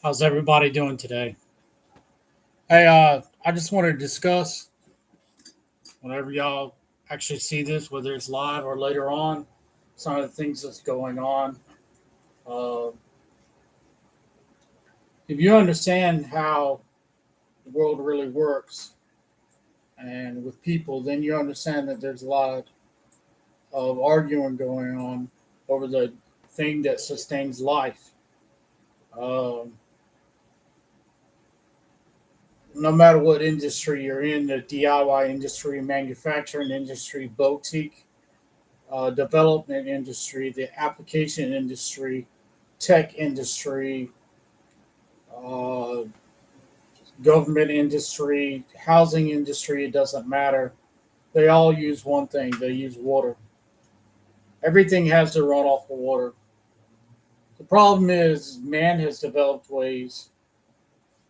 How's everybody doing today? Hey, I just wanted to discuss whenever y'all actually see this, whether it's live or later on, some of the things that's going on. Uh, if you understand how the world really works and with people, then you understand that there's a lot of arguing going on over the thing that sustains life. Um, no matter what industry you're in, the DIY industry, manufacturing industry, boutique, development industry, the application industry, tech industry, uh, government industry, housing industry, it doesn't matter. They all use one thing, they use water. Everything has to run off of water. The problem is, man has developed ways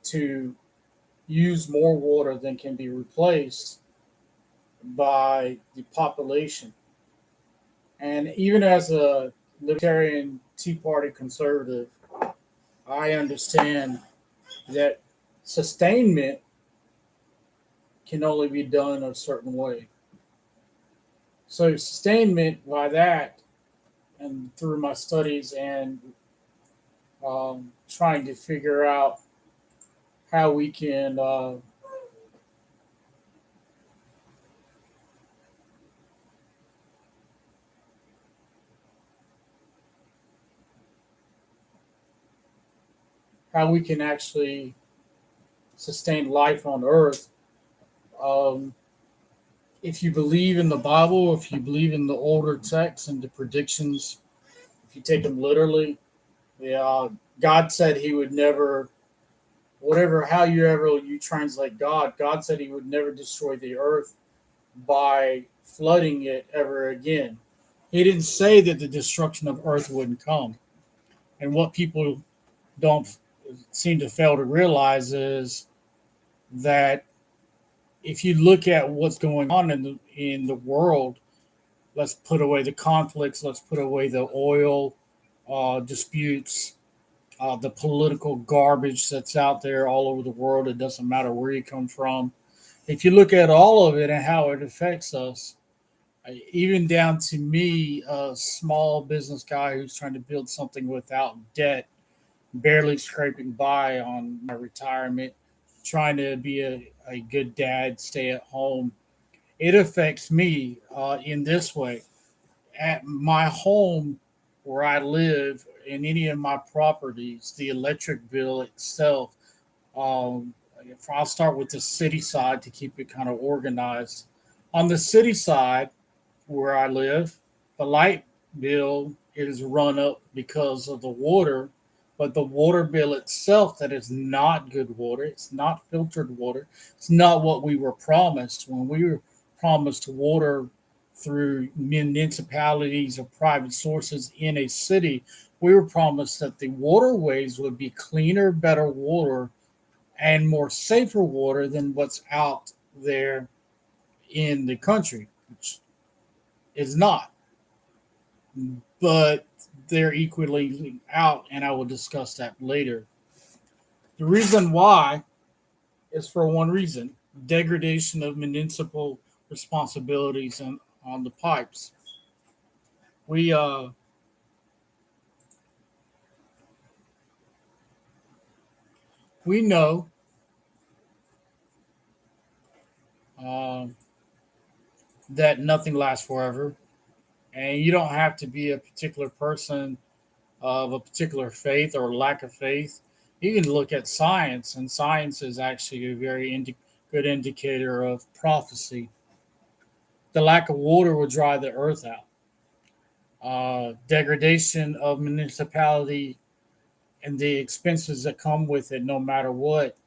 to use more water than can be replaced by the population. And even as a libertarian Tea Party conservative, I understand that sustainment can only be done a certain way. So, sustainment by that, and through my studies and trying to figure out how we can actually sustain life on Earth. Um, if you believe in the Bible, if you believe in the older texts and the predictions, if you take them literally, yeah, God said He would never, whatever, how you translate God, God said He would never destroy the earth by flooding it ever again. He didn't say that the destruction of earth wouldn't come. And what people don't seem to fail to realize is that if you look at what's going on in the world, let's put away the conflicts, let's put away the oil disputes, the political garbage that's out there all over the world. It doesn't matter where you come from. If you look at all of it and how it affects us, even down to me, a small business guy who's trying to build something without debt, barely scraping by on my retirement, trying to be a good dad, stay at home, it affects me in this way. At my home where I live, in any of my properties, the electric bill itself, if I'll start with the city side to keep it kind of organized. On the city side where I live, the light bill is run up because of the water, but the water bill itself, that is not good water. It's not filtered water. It's not what we were promised when we were promised water through municipalities or private sources in a city. We were promised that the waterways would be cleaner, better water and more safer water than what's out there in the country, which is not. But they're equally out, and I will discuss that later. The reason why is for one reason: degradation of municipal responsibilities and on the pipes. We we know uh, that nothing lasts forever, and you don't have to be a particular person of a particular faith or lack of faith. You can look at science, and science is actually a very good indicator of prophecy. The lack of water will dry the earth out. Degradation of municipality and the expenses that come with it, no matter what,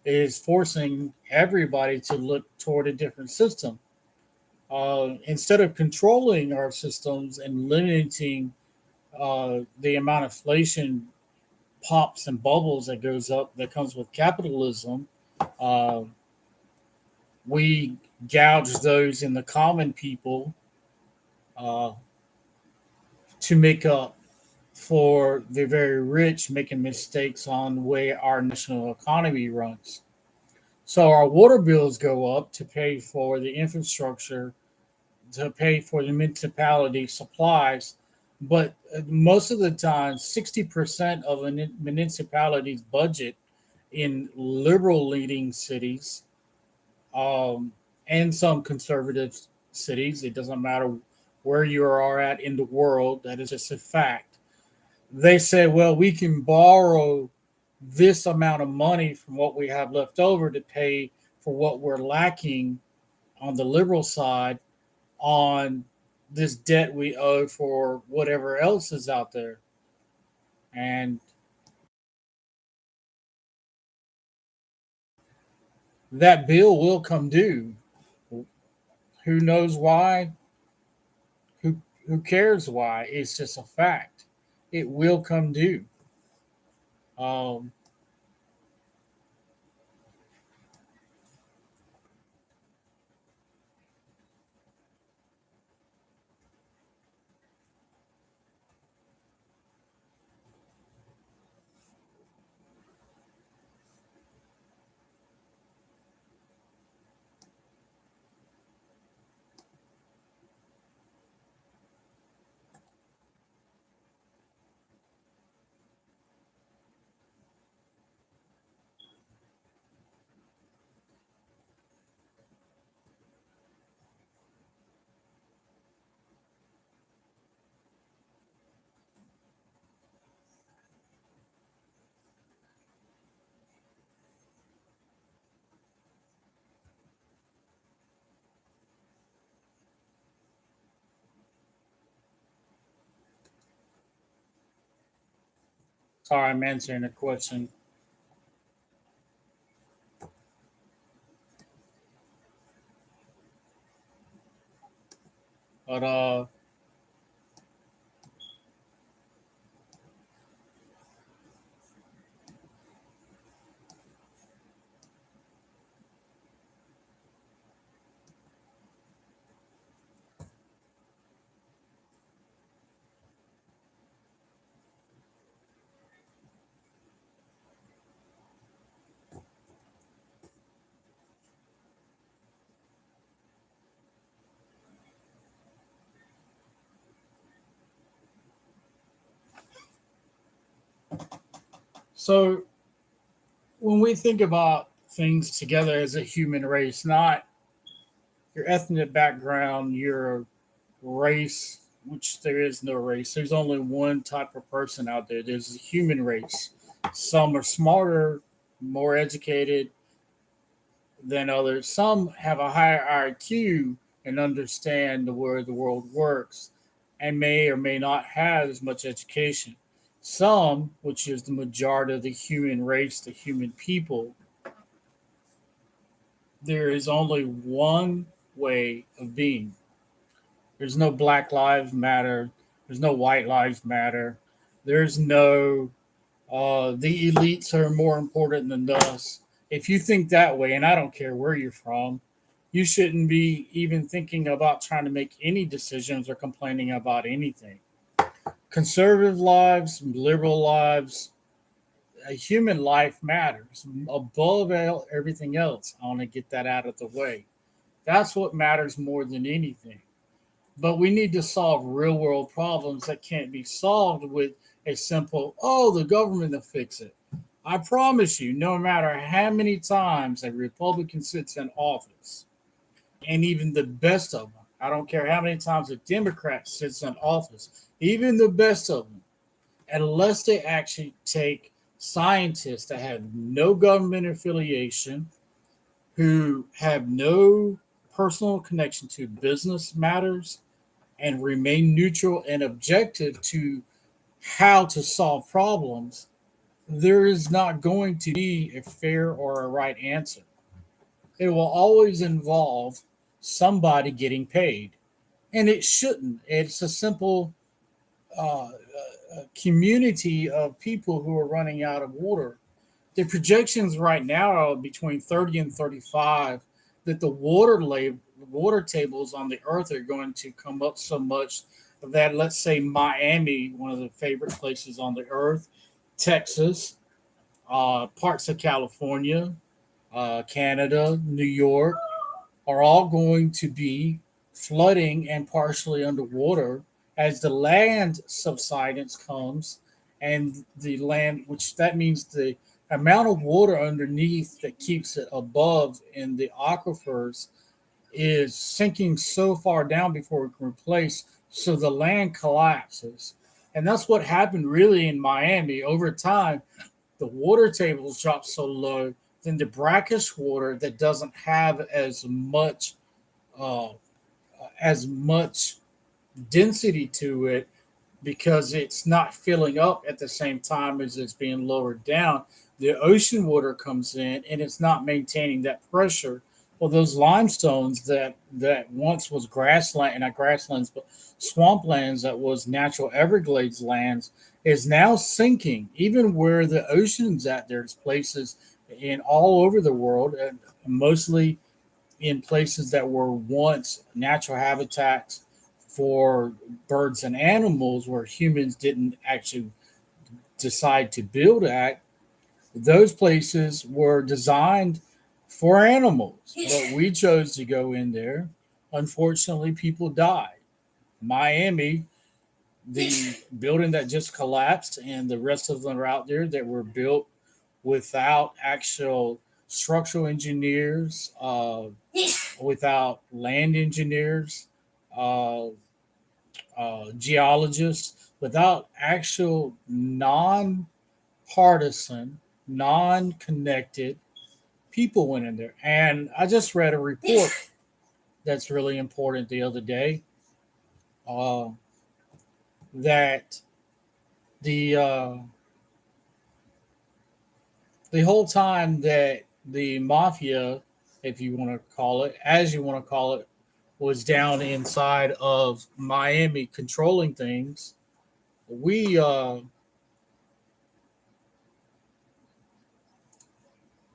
is forcing everybody to look toward a different system. Instead of controlling our systems and limiting the amount of inflation pops and bubbles that goes up that comes with capitalism, uh, we gouge those in the common people uh, to make up for the very rich making mistakes on the way our national economy runs. So our water bills go up to pay for the infrastructure, to pay for the municipality supplies. But most of the time, 60% of a municipality's budget in liberal leading cities, um, and some conservative cities, it doesn't matter where you are at in the world, that is just a fact. They say, well, we can borrow this amount of money from what we have left over to pay for what we're lacking on the liberal side on this debt we owe for whatever else is out there. And that bill will come due. Who knows why? Who cares why? It's just a fact. It will come due. Um, Sorry, I'm answering the question. But so when we think about things together as a human race, not your ethnic background, your race, which there is no race. There's only one type of person out there. There's a human race. Some are smarter, more educated than others. Some have a higher IQ and understand the way the world works and may or may not have as much education. Some, which is the majority of the human race, the human people, there is only one way of being. There's no Black Lives Matter. There's no White Lives Matter. There's no the elites are more important than us. If you think that way, and I don't care where you're from, you shouldn't be even thinking about trying to make any decisions or complaining about anything. Conservative lives, liberal lives, a human life matters above everything else. I want to get that out of the way. That's what matters more than anything. But we need to solve real world problems that can't be solved with a simple, oh, the government will fix it. I promise you, no matter how many times a Republican sits in office, and even the best of them, I don't care how many times a Democrat sits in office, even the best of them, unless they actually take scientists that have no government affiliation, who have no personal connection to business matters, and remain neutral and objective to how to solve problems, there is not going to be a fair or a right answer. It will always involve somebody getting paid, and it shouldn't. It's a simple community of people who are running out of water. The projections right now are between 30 and 35 that the water tables on the earth are going to come up so much that, let's say, Miami, one of the favorite places on the earth, Texas, parts of California, Canada, New York, are all going to be flooding and partially underwater as the land subsidence comes, and the land, which that means the amount of water underneath that keeps it above in the aquifers is sinking so far down before it can replace, so the land collapses. And that's what happened really in Miami. Over time, the water tables drop so low, then the brackish water that doesn't have uh, as much density to it, because it's not filling up at the same time as it's being lowered down. The ocean water comes in and it's not maintaining that pressure. Well, those limestones that once was grassland, not grasslands, but swamplands, that was natural Everglades lands, is now sinking. Even where the ocean's at, there's places in all over the world, and mostly in places that were once natural habitats for birds and animals, where humans didn't actually decide to build at. Those places were designed for animals, but we chose to go in there. Unfortunately, people died. Miami, the building that just collapsed, and the rest of them are out there that were built without actual structural engineers, without land engineers, uh, geologists, without actual non-partisan, non-connected people went in there. And I just read a report that's really important the other day, uh, that the uh, the whole time that the mafia, if you want to call it, as you want to call it, was down inside of Miami controlling things, we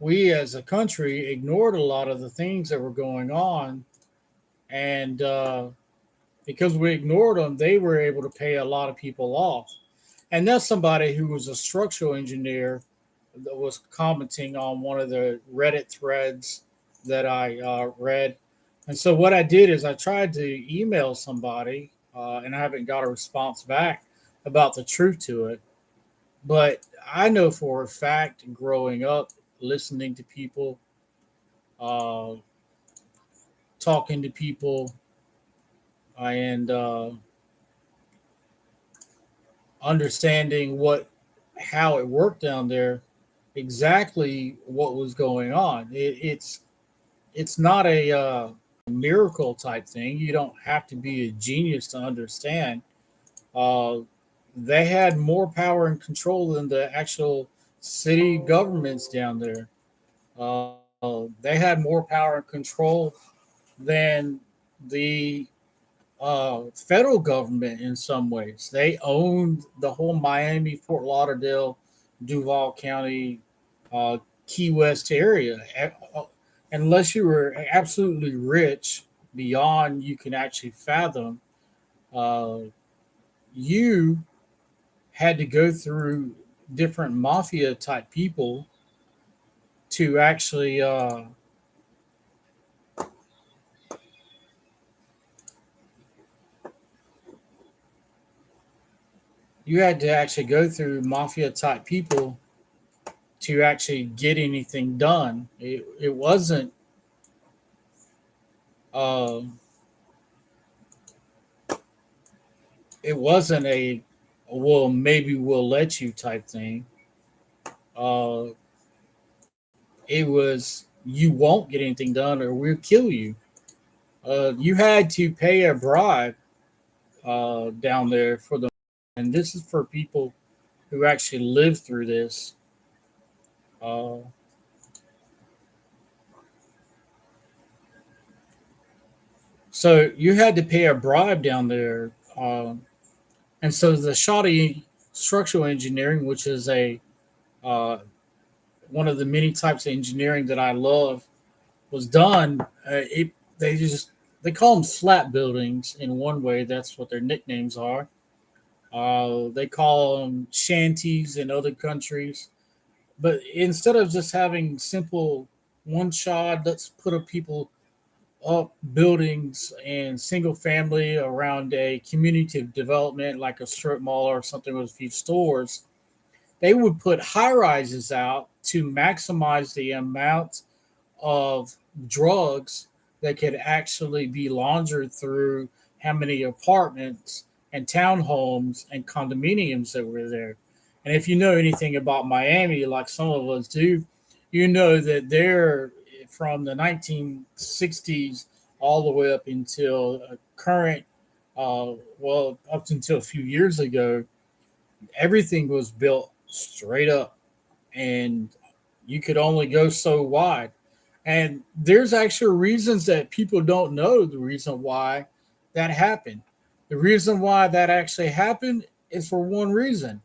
we as a country ignored a lot of the things that were going on, and because we ignored them, they were able to pay a lot of people off. And that's somebody who was a structural engineer that was commenting on one of the Reddit threads that I read. And so what I did is I tried to email somebody, and I haven't got a response back about the truth to it. But I know for a fact, growing up, listening to people, uh, talking to people, and understanding what how it worked down there, exactly what was going on. It's not a miracle type thing. You don't have to be a genius to understand. Uh, they had more power and control than the actual city governments down there. They had more power and control than the federal government in some ways. They owned the whole Miami, Fort Lauderdale, Duval County, uh, Key West area. Unless you were absolutely rich beyond you can actually fathom, uh, you had to go through different mafia type people to actually you had to actually go through mafia type people to actually get anything done. Uh, it wasn't a, well, maybe we'll let you type thing. Uh, it was, you won't get anything done or we'll kill you. You had to pay a bribe down there for the, and this is for people who actually lived through this. Uh, so you had to pay a bribe down there. And so the shoddy structural engineering, which is a uh, one of the many types of engineering that I love, was done. It they just they call them slat buildings in one way. That's what their nicknames are. They call them shanties in other countries. But instead of just having simple one shot, let's put a people up buildings and single family around a community development like a strip mall or something with a few stores, they would put high rises out to maximize the amount of drugs that could actually be laundered through how many apartments and townhomes and condominiums that were there. And if you know anything about Miami, like some of us do, you know that there from the 1960s all the way up until current, well, up until a few years ago, everything was built straight up and you could only go so wide. And there's actually reasons that people don't know the reason why that happened. The reason why that actually happened is for one reason.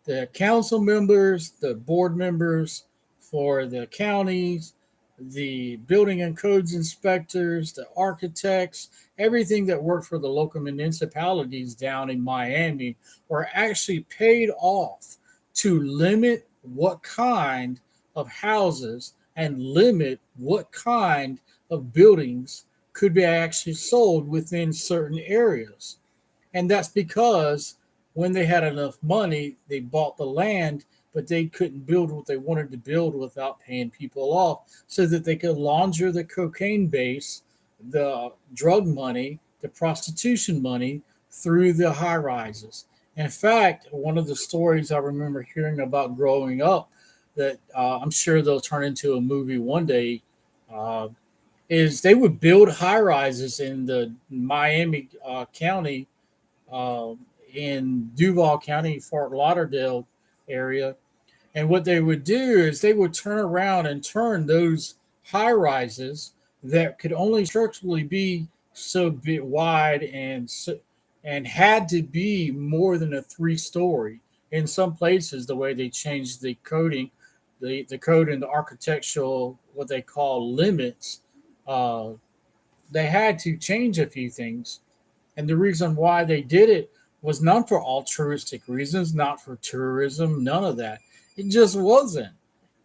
The council members, the board members for the counties, the building and codes inspectors, the architects, everything that worked for the local municipalities down in Miami were actually paid off to limit what kind of houses and limit what kind of buildings could be actually sold within certain areas. And that's because when they had enough money, they bought the land, but they couldn't build what they wanted to build without paying people off so that they could launder the cocaine base, the drug money, the prostitution money through the high rises. In fact, one of the stories I remember hearing about growing up that I'm sure they'll turn into a movie one day uh, is they would build high rises in the Miami County, uh, in Duval County, Fort Lauderdale area. And what they would do is they would turn around and turn those high rises that could only structurally be so bit wide and had to be more than a 3 story. In some places, the way they changed the coding, the code and the architectural, what they call limits, uh, they had to change a few things. And the reason why they did it was not for altruistic reasons, not for tourism, none of that. It just wasn't.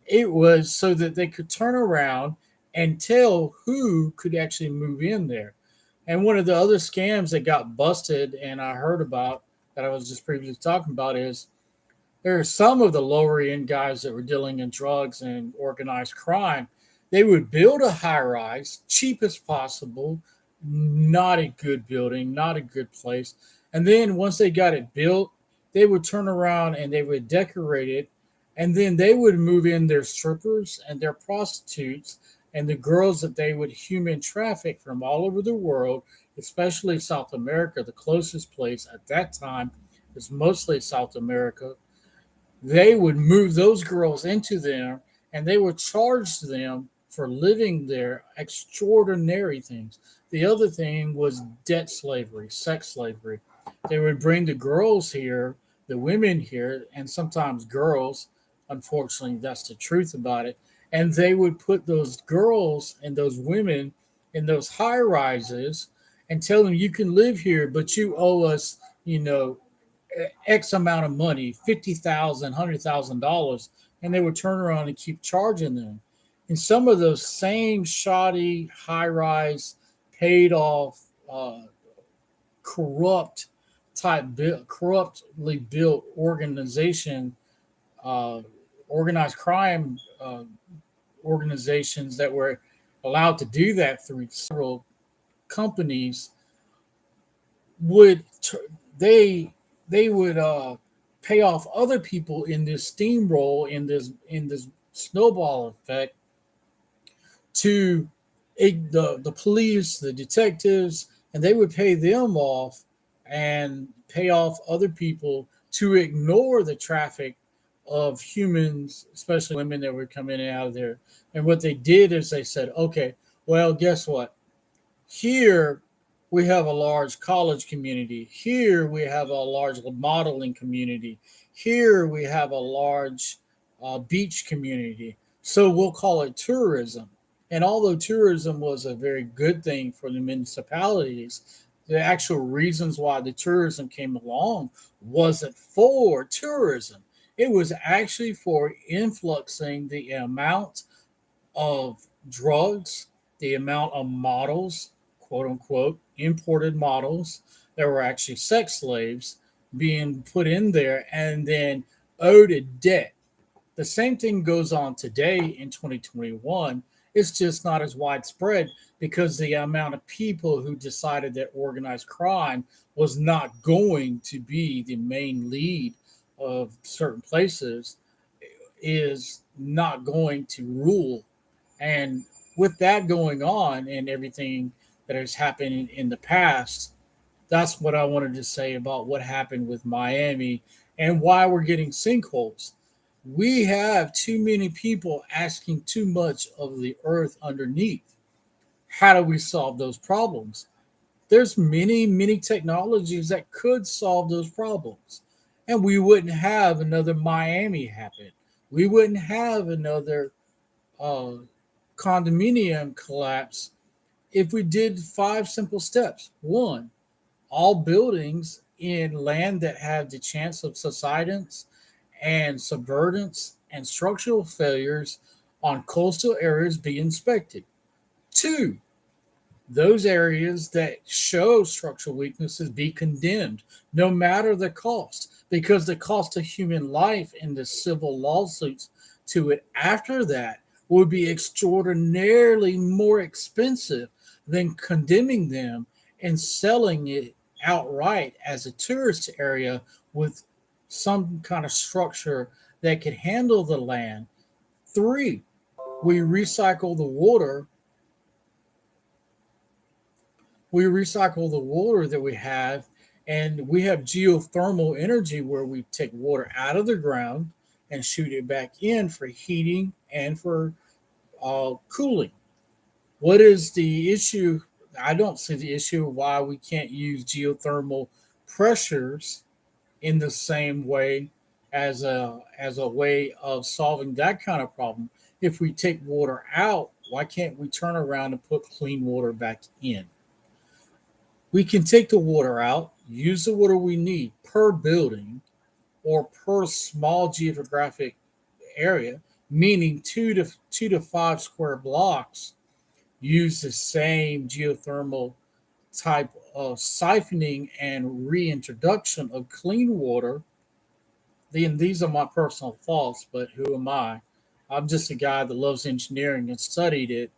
It was so that they could turn around and tell who could actually move in there. And one of the other scams that got busted and I heard about that I was just previously talking about is there are some of the lower end guys that were dealing in drugs and organized crime. They would build a high rise, cheap as possible, not a good building, not a good place. And then once they got it built, they would turn around and they would decorate it. And then they would move in their strippers and their prostitutes and the girls that they would human traffic from all over the world, especially South America. The closest place at that time was mostly South America. They would move those girls into there and they would charge them for living there extraordinary things. The other thing was debt slavery, sex slavery. They would bring the girls here, the women here, and sometimes girls. Unfortunately, that's the truth about it. And they would put those girls and those women in those high rises and tell them, you can live here, but you owe us, X amount of money, $50,000, $100,000, and they would turn around and keep charging them. And some of those same shoddy, high rise, paid off, corrupt corruptly built organization, uh, organized crime organizations that were allowed to do that through several companies would they they would pay off other people in this steamroll in this snowball effect to the police, the detectives, and they would pay them off and pay off other people to ignore the traffic of humans, especially women that were coming in and out of there. And what they did is they said, okay, well, guess what? Here we have a large college community. Here we have a large modeling community. Here we have a large beach community. So we'll call it tourism. And although tourism was a very good thing for the municipalities, the actual reasons why the tourism came along wasn't for tourism. It was actually for influxing the amount of drugs, the amount of models, quote unquote, imported models that were actually sex slaves being put in there and then owed a debt. The same thing goes on today in 2021. It's just not as widespread because the amount of people who decided that organized crime was not going to be the main lead of certain places is not going to rule. And with that going on and everything that has happened in the past, that's what I wanted to say about what happened with Miami and why we're getting sinkholes. We have too many people asking too much of the earth underneath. How do we solve those problems? There's many technologies that could solve those problems. And we wouldn't have another Miami happen. We wouldn't have another uh, condominium collapse if we did five simple steps. One, all buildings in land that have the chance of subsidence and subvertence and structural failures on coastal areas be inspected. Two, those areas that show structural weaknesses be condemned, no matter the cost, because the cost of human life and the civil lawsuits to it after that would be extraordinarily more expensive than condemning them and selling it outright as a tourist area with some kind of structure that could handle the land. Three, we recycle the water we recycle the water that we have, and we have geothermal energy where we take water out of the ground and shoot it back in for heating and for cooling. What is the issue? I don't see the issue why we can't use geothermal pressures in the same way as a way of solving that kind of problem. If we take water out, why can't we turn around and put clean water back in? We can take the water out, use the water we need per building or per small geographic area, meaning two to five square blocks, use the same geothermal type of siphoning and reintroduction of clean water. Then these are my personal thoughts, but who am I? I'm just a guy that loves engineering and studied it,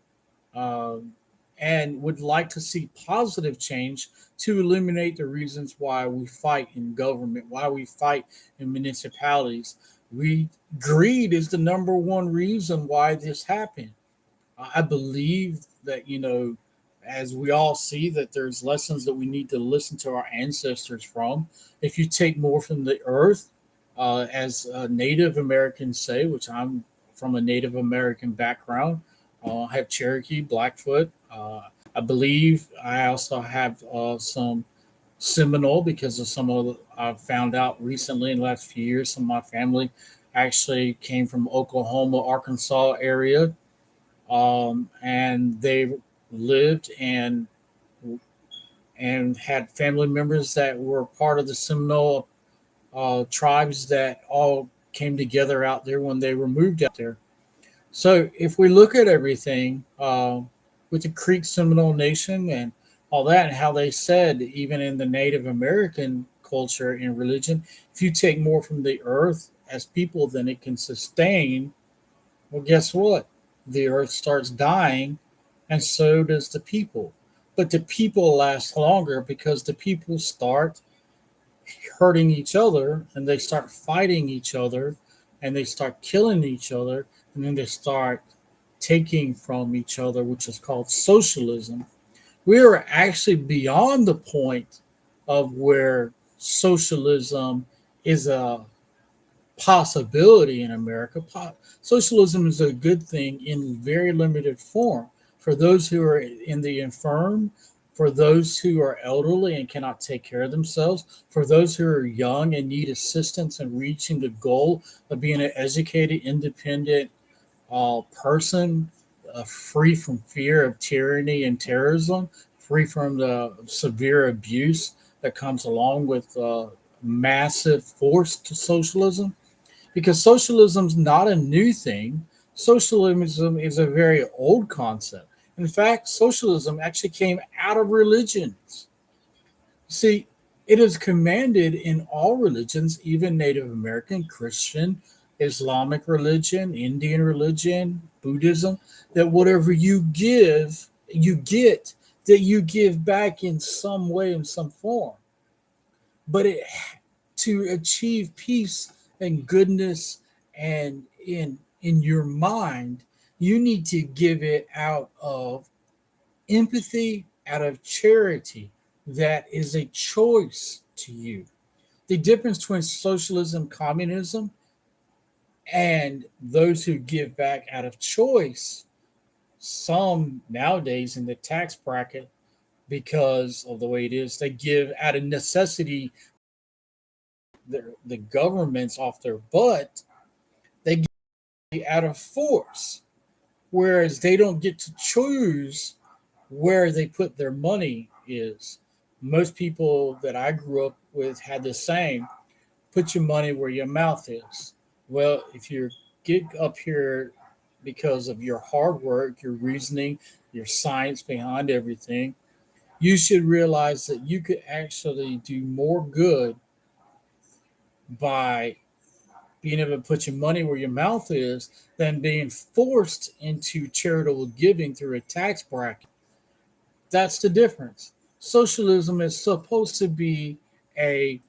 um, and would like to see positive change to eliminate the reasons why we fight in government, why we fight in municipalities. We Greed is the number one reason why this happened. I believe that, as we all see, that there's lessons that we need to listen to our ancestors from. If you take more from the earth, as Native Americans say, which I'm from a Native American background, I have Cherokee, Blackfoot. I believe I also have some Seminole because of some of I've found out recently in the last few years. Some of my family actually came from Oklahoma, Arkansas area, and they lived and had family members that were part of the Seminole tribes that all came together out there when they were moved out there. So if we look at everything with the Creek Seminole Nation and all that, and how they said, even in the Native American culture and religion, if you take more from the earth as people than it can sustain, well, guess what? The earth starts dying, and so does the people. But the people last longer because the people start hurting each other and they start fighting each other and they start killing each other and then they start taking from each other, which is called socialism. We are actually beyond the point of where socialism is a possibility in America. Socialism is a good thing in very limited form for those who are in the infirm, for those who are elderly and cannot take care of themselves, for those who are young and need assistance in reaching the goal of being an educated, independent person free from fear of tyranny and terrorism, free from the severe abuse that comes along with massive force to socialism. Because socialism's not a new thing. Socialism is a very old concept. In fact, socialism actually came out of religions. See, it is commanded in all religions, even Native American, Christian, Islamic religion, Indian religion, Buddhism, that whatever you give, you get, that you give back in some way, in some form. But to achieve peace and goodness and in your mind, you need to give it out of empathy, out of charity. That is a choice to you. The difference between socialism, communism, and those who give back out of choice, some nowadays in the tax bracket, because of the way it is, they give out of necessity. The government's off their butt, they give out of force, whereas they don't get to choose where they put their money is. Most people that I grew up with had the same: put your money where your mouth is. Well, if you get up here because of your hard work, your reasoning, your science behind everything, you should realize that you could actually do more good by being able to put your money where your mouth is than being forced into charitable giving through a tax bracket. That's the difference. Socialism is supposed to be a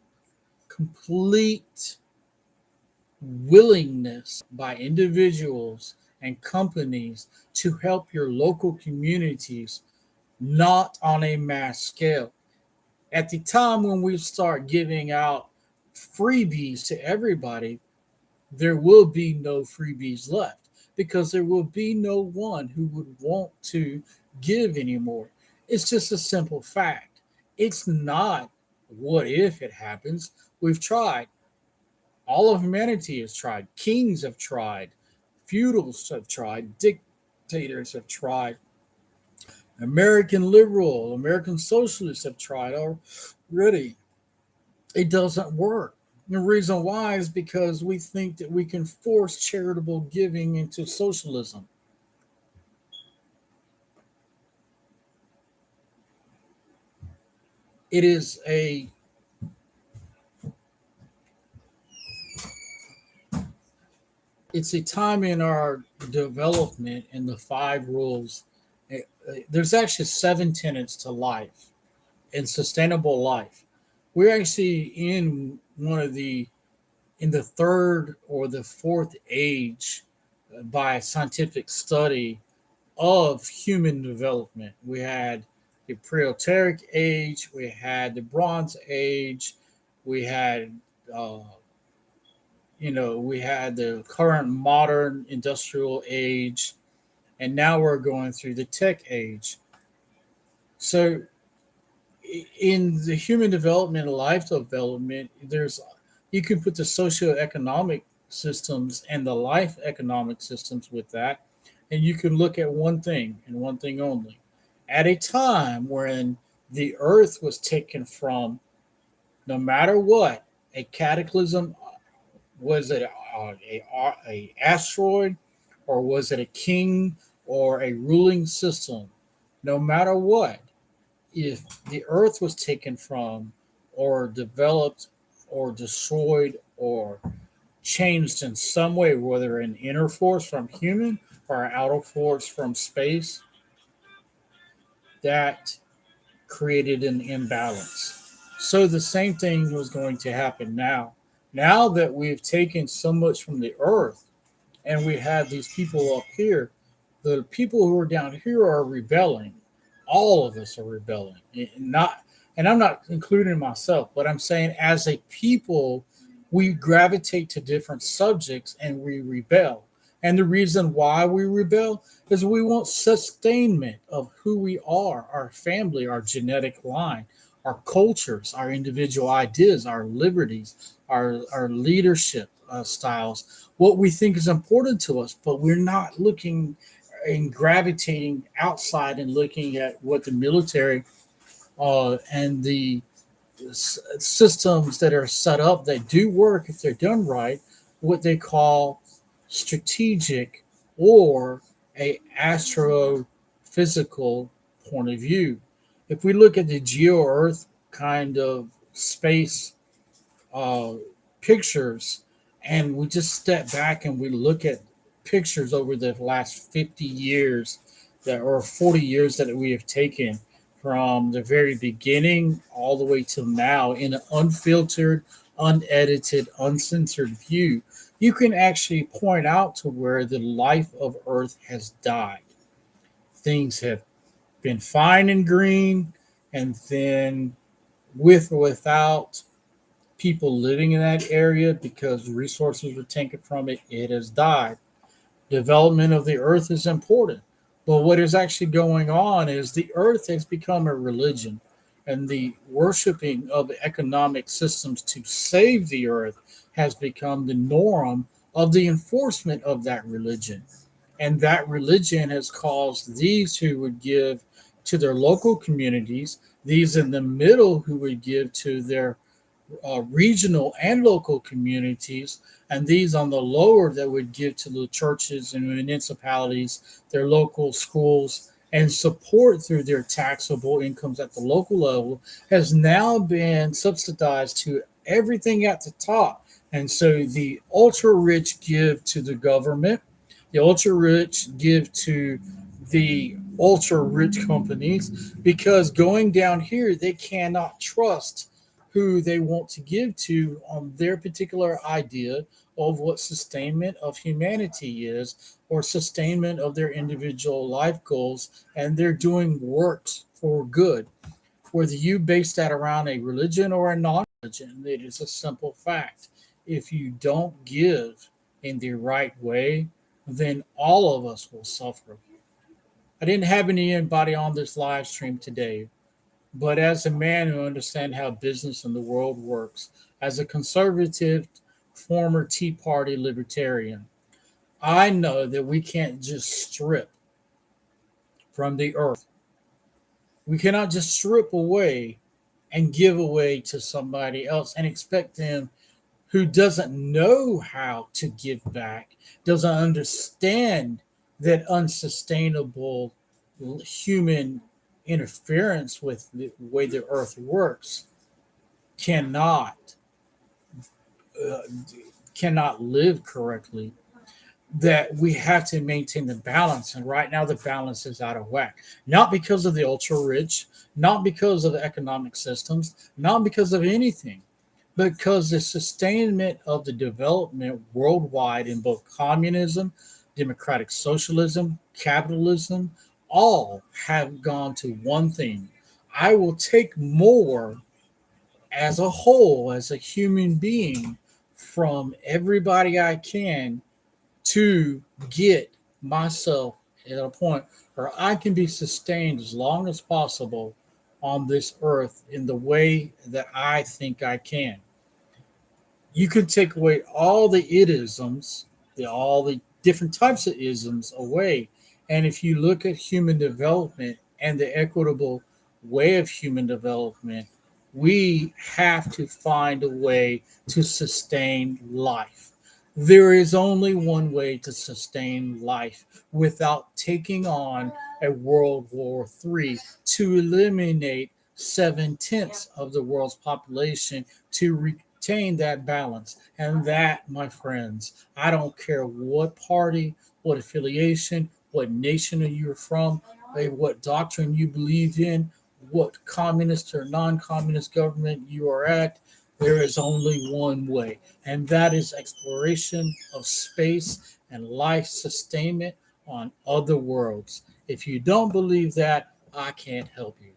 complete willingness by individuals and companies to help your local communities, not on a mass scale. At the time when we start giving out freebies to everybody, there will be no freebies left because there will be no one who would want to give anymore. It's just a simple fact. It's not what if it happens. We've tried. All of humanity has tried. Kings have tried. Feudals have tried. Dictators have tried. American liberal, American socialists have tried already. It doesn't work. The reason why is because we think that we can force charitable giving into socialism. It is a it's a time in our development in the five rules. There's actually seven tenets to life and sustainable life. We're actually in the third or the fourth age by scientific study of human development. We had the Prehistoric age, we had the Bronze Age, we had uh, we had the current modern industrial age, and now we're going through the tech age. So in the human development and life development, there's you can put the socioeconomic systems and the life economic systems with that, and you can look at one thing and one thing only. At a time when the earth was taken from, no matter what, a cataclysm, was it a asteroid, or was it a king or a ruling system? No matter what, if the earth was taken from or developed or destroyed or changed in some way, whether an inner force from human or an outer force from space, that created an imbalance. So the same thing was going to happen now. Now that we've taken so much from the earth and we have these people up here, the people who are down here are rebelling. All of us are rebelling. Not, and I'm not including myself, but I'm saying as a people, we gravitate to different subjects and we rebel. And the reason why we rebel is we want sustainment of who we are, our family, our genetic line, our cultures, our individual ideas, our liberties, our leadership styles, what we think is important to us, but we're not looking. and gravitating outside and looking at what the military and the systems that are set up that do work if they're done right, what they call strategic or a astrophysical point of view. If we look at the geo Earth kind of space uh, pictures, and we just step back and we look at pictures over the last 50 years that or 40 years that we have taken from the very beginning all the way till now in an unfiltered, unedited, uncensored view, you can actually point out to where the life of Earth has died. Things have been fine and green, and then with or without people living in that area because resources were taken from it, it has died. Development of the earth is important. But what is actually going on is the earth has become a religion, and the worshiping of economic systems to save the earth has become the norm of the enforcement of that religion. And that religion has caused these who would give to their local communities, these in the middle who would give to their regional and local communities, and these on the lower that would give to the churches and municipalities, their local schools, and support through their taxable incomes at the local level, has now been subsidized to everything at the top. And so the ultra rich give to the government, the ultra rich give to the ultra rich companies, because going down here, they cannot trust who they want to give to on their particular idea of what sustainment of humanity is or sustainment of their individual life goals, and they're doing works for good. Whether you base that around a religion or a non-religion, it is a simple fact. If you don't give in the right way, then all of us will suffer. I didn't have anybody on this live stream today, but as a man who understands how business in the world works, as a conservative, former Tea Party libertarian, I know that we can't just strip from the earth. We cannot just strip away and give away to somebody else and expect them who doesn't know how to give back, doesn't understand that unsustainable human interference with the way the earth works cannot uh, cannot live correctly, that we have to maintain the balance. And right now the balance is out of whack, not because of the ultra rich, not because of the economic systems, not because of anything, because the sustainment of the development worldwide in both communism, democratic socialism, capitalism, all have gone to one thing: I will take more as a whole, as a human being, from everybody I can to get myself at a point where I can be sustained as long as possible on this earth in the way that I think I can. You could take away all the idisms, all the different types of isms away. And if you look at human development and the equitable way of human development, we have to find a way to sustain life. There is only one way to sustain life without taking on a World War III to eliminate 7/10 of the world's population to retain that balance. And that, my friends, I don't care what party, what affiliation, what nation are you from, what doctrine you believe in, what communist or non-communist government you are at, there is only one way, and that is exploration of space and life sustainment on other worlds. If you don't believe that, I can't help you.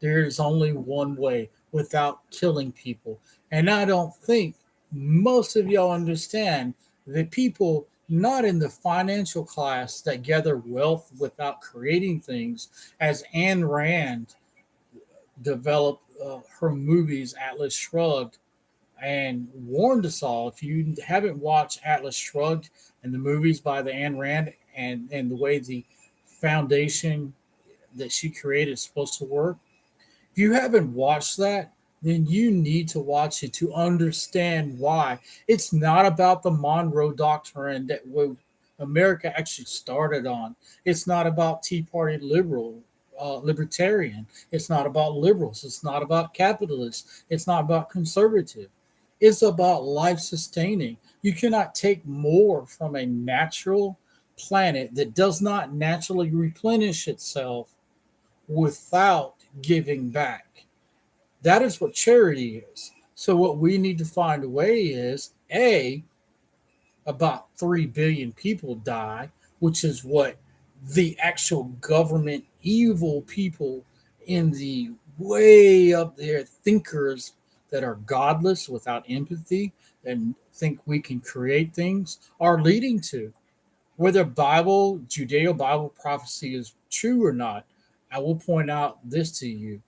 There is only one way without killing people. And I don't think most of y'all understand that people not in the financial class that gather wealth without creating things, as Ayn Rand developed her movies Atlas Shrugged and warned us all. If you haven't watched Atlas Shrugged and the movies by the Ayn Rand and the way the foundation that she created is supposed to work. If you haven't watched that, then you need to watch it to understand why. It's not about the Monroe Doctrine that America actually started on. It's not about Tea Party libertarian. It's not about liberals. It's not about capitalists. It's not about conservative. It's about life sustaining. You cannot take more from a natural planet that does not naturally replenish itself without giving back. That is what charity is. So what we need to find a way is about 3 billion people die, which is what the actual government evil people in the way up there thinkers that are godless without empathy and think we can create things are leading to. Whether Judeo Bible prophecy is true or not, I will point out this to you.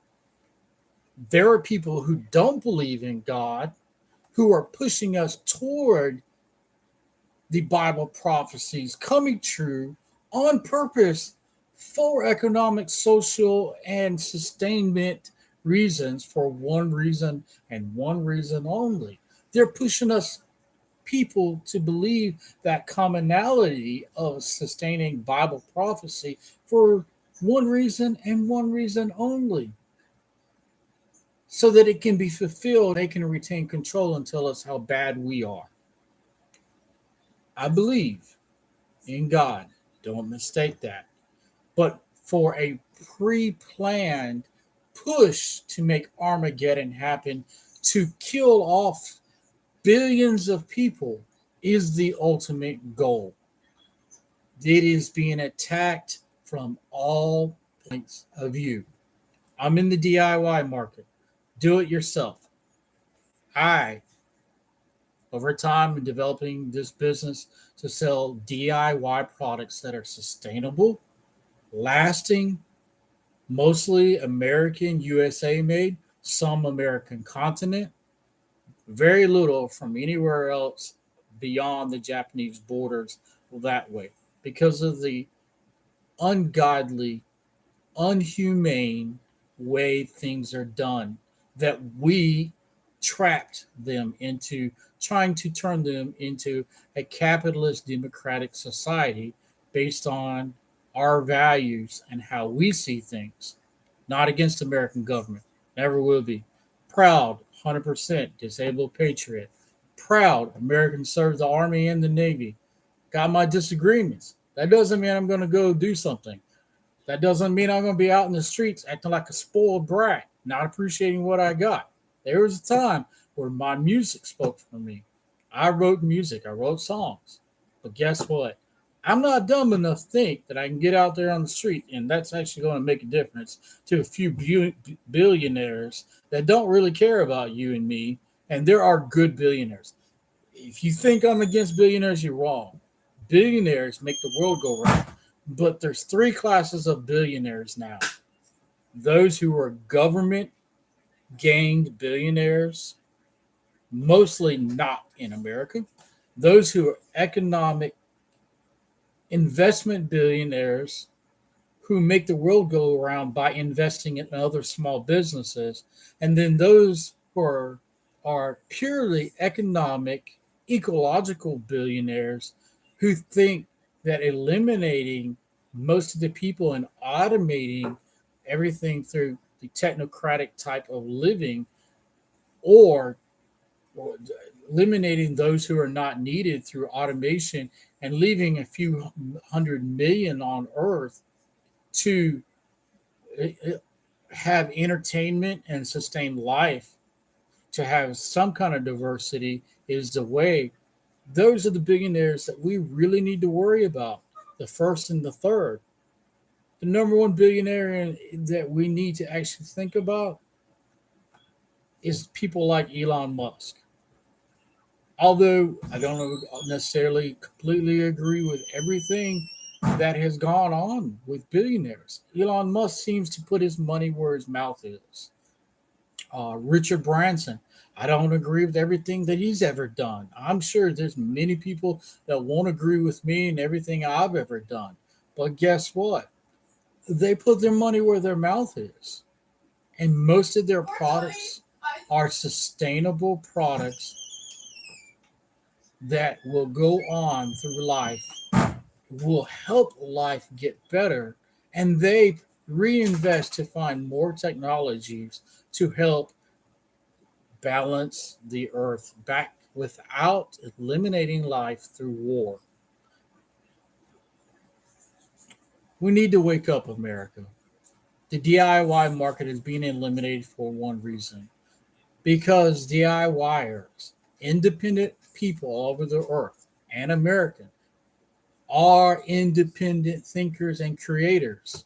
There are people who don't believe in God who are pushing us toward the Bible prophecies coming true on purpose for economic, social, and sustainment reasons for one reason and one reason only. They're pushing us people to believe that commonality of sustaining Bible prophecy for one reason and one reason only, so that it can be fulfilled. They can retain control and tell us how bad we are. I believe in God. Don't mistake that. But for a pre planned push to make Armageddon happen, to kill off billions of people, is the ultimate goal. It is being attacked from all points of view. I'm in the DIY market. Do it yourself. I, over time, in developing this business to sell DIY products that are sustainable, lasting, mostly American, USA made, some American continent, very little from anywhere else beyond the Japanese borders that way because of the ungodly, unhumane way things are done that we trapped them into trying to turn them into a capitalist democratic society based on our values and how we see things, not against American government. Never will be. Proud, 100% disabled patriot. Proud American served the Army and the Navy. Got my disagreements. That doesn't mean I'm going to go do something. That doesn't mean I'm going to be out in the streets acting like a spoiled brat, not appreciating what I got. There was a time where my music spoke for me. I wrote music, I wrote songs. But guess what? I'm not dumb enough to think that I can get out there on the street and that's actually going to make a difference to a few billionaires that don't really care about you and me. And there are good billionaires. If you think I'm against billionaires, you're wrong. Billionaires make the world go round. But there's 3 classes of billionaires now. Those who are government gained billionaires, mostly not in America. Those who are economic investment billionaires who make the world go around by investing in other small businesses. And then those who are purely economic, ecological billionaires who think that eliminating most of the people and automating everything through the technocratic type of living or eliminating those who are not needed through automation and leaving a few 100 million on earth to have entertainment and sustain life, to have some kind of diversity is the way. Those are the billionaires that we really need to worry about, the first and the third. The number one billionaire that we need to actually think about is people like Elon Musk. Although I don't necessarily completely agree with everything that has gone on with billionaires, Elon Musk seems to put his money where his mouth is. Richard Branson, I don't agree with everything that he's ever done. I'm sure there's many people that won't agree with me and everything I've ever done. But guess what? They put their money where their mouth is. And most of their products are sustainable products that will go on through life, will help life get better, and they reinvest to find more technologies to help balance the earth back without eliminating life through war. We need to wake up, America. The DIY market is being eliminated for one reason, because DIYers, independent people all over the earth, and American, are independent thinkers and creators.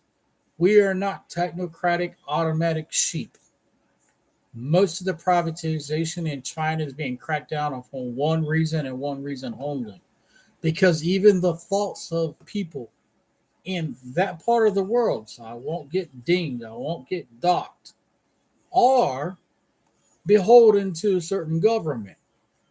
We are not technocratic automatic sheep. Most of the privatization in China is being cracked down on for one reason and one reason only. Because even the thoughts of people in that part of the world, so I won't get dinged, I won't get docked, are beholden to a certain government.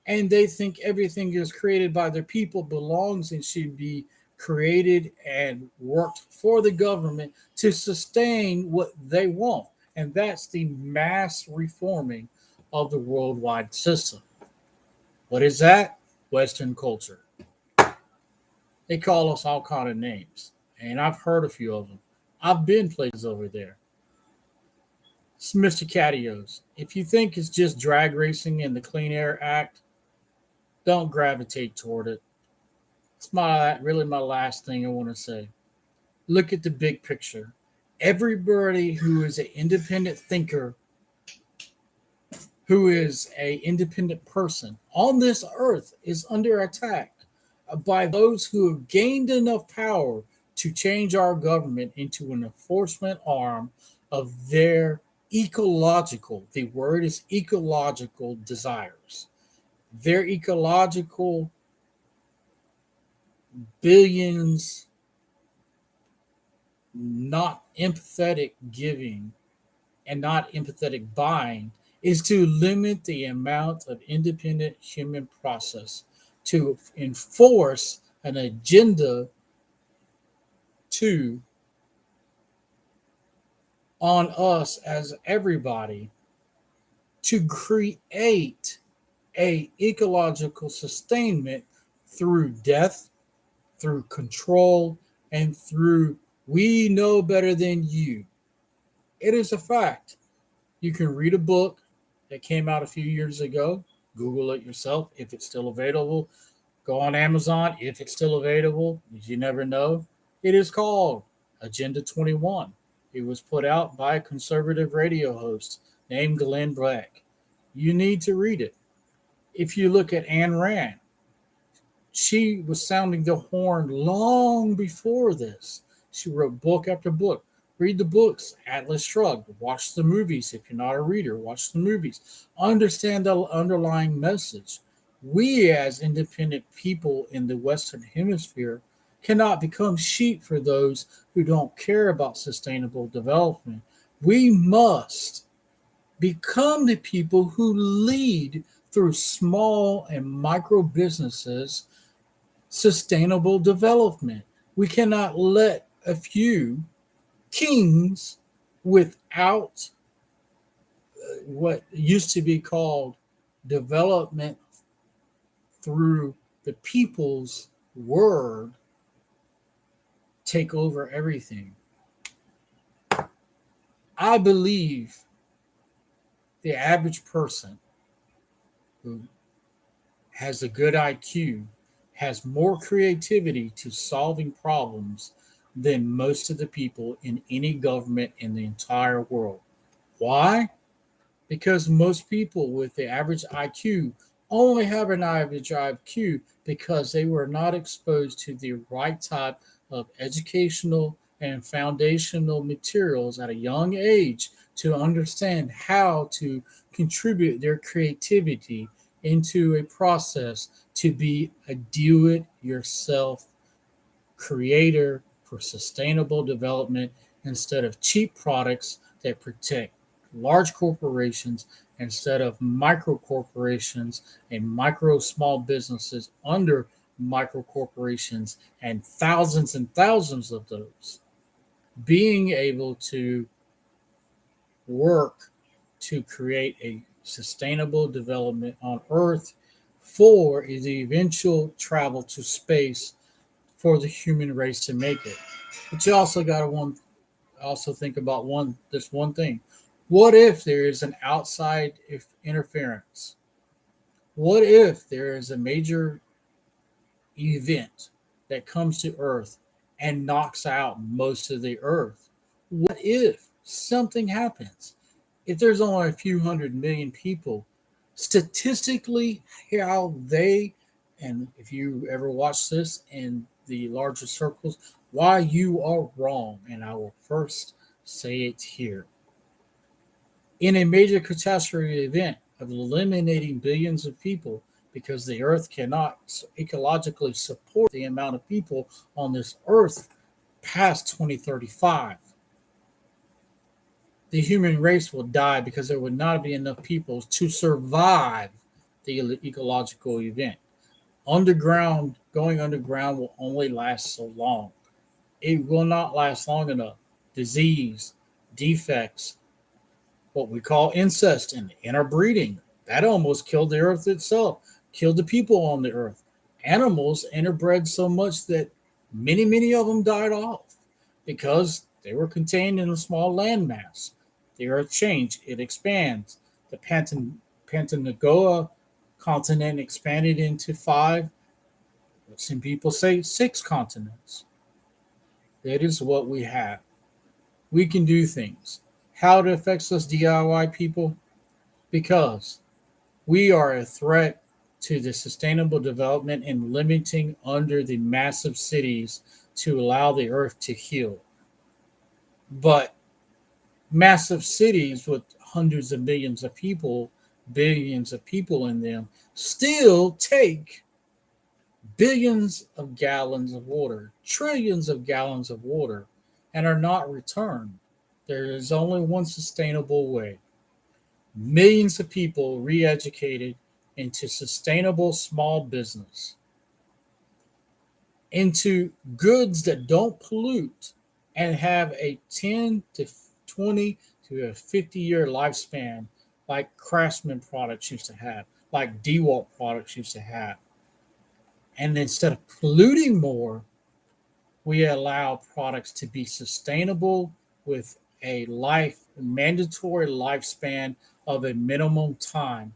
And they think everything is created by the people belongs and should be created and worked for the government to sustain what they want. And that's the mass reforming of the worldwide system. What is that? Western culture. They call us all kind of names, and I've heard a few of them. I've been places over there. It's Mr. Catios. If you think it's just drag racing and the Clean Air Act, don't gravitate toward it. It's my last thing I want to say. Look at the big picture. Everybody who is an independent thinker, who is an independent person on this earth, is under attack by those who have gained enough power to change our government into an enforcement arm of their ecological, the word is ecological desires. Their ecological billions not empathetic giving and not empathetic buying is to limit the amount of independent human process to enforce an agenda to on us as everybody to create a ecological sustainment through death, through control, and through we know better than you. It is a fact. You can read a book that came out a few years ago. Google it yourself if it's still available. Go on Amazon if it's still available. You never know. It is called Agenda 21. It was put out by a conservative radio host named Glenn Beck. You need to read it. If you look at Ayn Rand, she was sounding the horn long before this. She wrote book after book. Read the books, Atlas Shrugged. Watch the movies. If you're not a reader, watch the movies. Understand the underlying message. We, as independent people in the Western Hemisphere, cannot become sheep for those who don't care about sustainable development. We must become the people who lead through small and micro businesses sustainable development. We cannot let a few kings without what used to be called development through the people's word take over everything. I believe the average person who has a good IQ has more creativity to solving problems than most of the people in any government in the entire world. Why? Because most people with the average IQ only have an average IQ because they were not exposed to the right type of educational and foundational materials at a young age to understand how to contribute their creativity into a process to be a do it yourself creator for sustainable development instead of cheap products that protect large corporations instead of micro corporations and micro small businesses under micro corporations and thousands of those. being able to work to create a sustainable development on Earth for the eventual travel to space for the human race to make it. But you also got to also think about this one thing. What if there is an outside interference? What if there is a major event that comes to Earth and knocks out most of the Earth? What if something happens? If there's only a few 100 million people, statistically, how they, and if you ever watch this in the larger circles, why you are wrong, and I will first say it here. In a major catastrophe event of eliminating billions of people because the earth cannot ecologically support the amount of people on this earth past 2035, the human race will die because there would not be enough people to survive the ecological event. Going underground will only last so long. It will not last long enough. Disease, defects, what we call incest and interbreeding. That almost killed the earth itself, killed the people on the earth. Animals interbred so much that many of them died off because they were contained in a small landmass. The earth changed, it expands. The Pantanogoa continent expanded into five, some people say six continents. That is what we have. We can do things. How it affects us DIY people? Because we are a threat to the sustainable development and limiting under the massive cities to allow the earth to heal. But massive cities with hundreds of millions of people, billions of people in them, still take billions of gallons of water, trillions of gallons of water, and are not returned. There is only one sustainable way. Millions of people re-educated into sustainable small business, into goods that don't pollute and have a 10 to 20 to a 50-year lifespan like Craftsman products used to have, like DeWalt products used to have. And instead of polluting more, we allow products to be sustainable with a mandatory lifespan of a minimum time.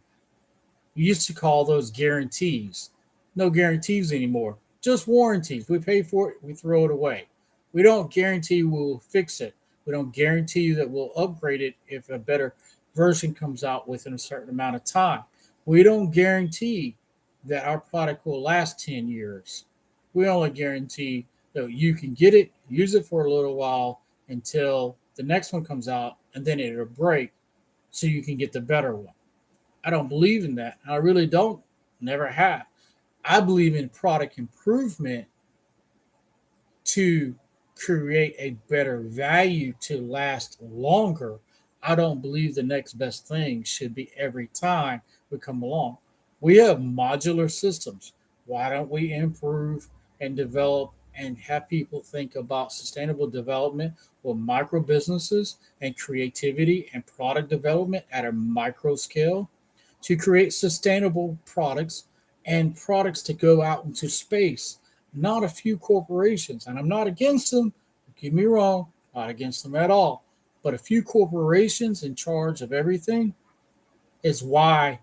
You used to call those guarantees. No guarantees anymore, just warranties. We pay for it, we throw it away. We don't guarantee we'll fix it. We don't guarantee that we'll upgrade it if a better version comes out within a certain amount of time. We don't guarantee that our product will last 10 years. We only guarantee that you can get it, use it for a little while until the next one comes out, and then it'll break so you can get the better one. I don't believe in that. I really don't. Never have. I believe in product improvement to create a better value to last longer. I don't believe the next best thing should be every time we come along. We have modular systems. Why don't we improve and develop and have people think about sustainable development with micro businesses and creativity and product development at a micro scale to create sustainable products and products to go out into space, not a few corporations. And I'm not against them, don't get me wrong, not against them at all. But a few corporations in charge of everything is why,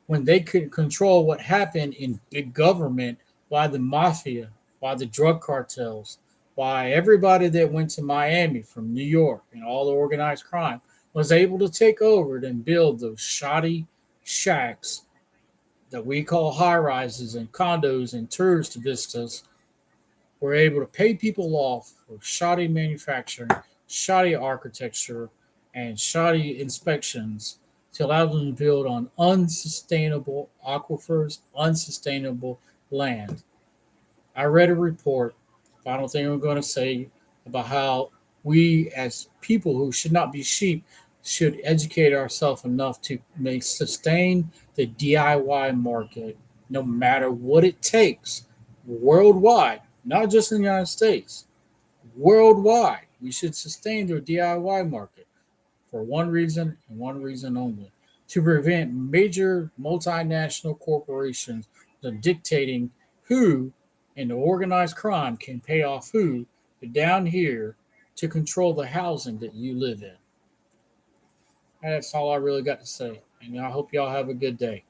when they could control what happened in big government, why the mafia, why the drug cartels, why everybody that went to Miami from New York and all the organized crime was able to take over and build those shoddy shacks that we call high rises and condos and tourist vistas, were able to pay people off for shoddy manufacturing, shoddy architecture, and shoddy inspections to allow them to build on unsustainable aquifers, unsustainable land. I read a report, final thing I'm going to say, about how we as people who should not be sheep should educate ourselves enough to sustain the DIY market no matter what it takes worldwide, not just in the United States, worldwide. We should sustain the DIY market for one reason and one reason only, to prevent major multinational corporations from dictating who in the organized crime can pay off who down here to control the housing that you live in. And that's all I really got to say. And I hope y'all have a good day.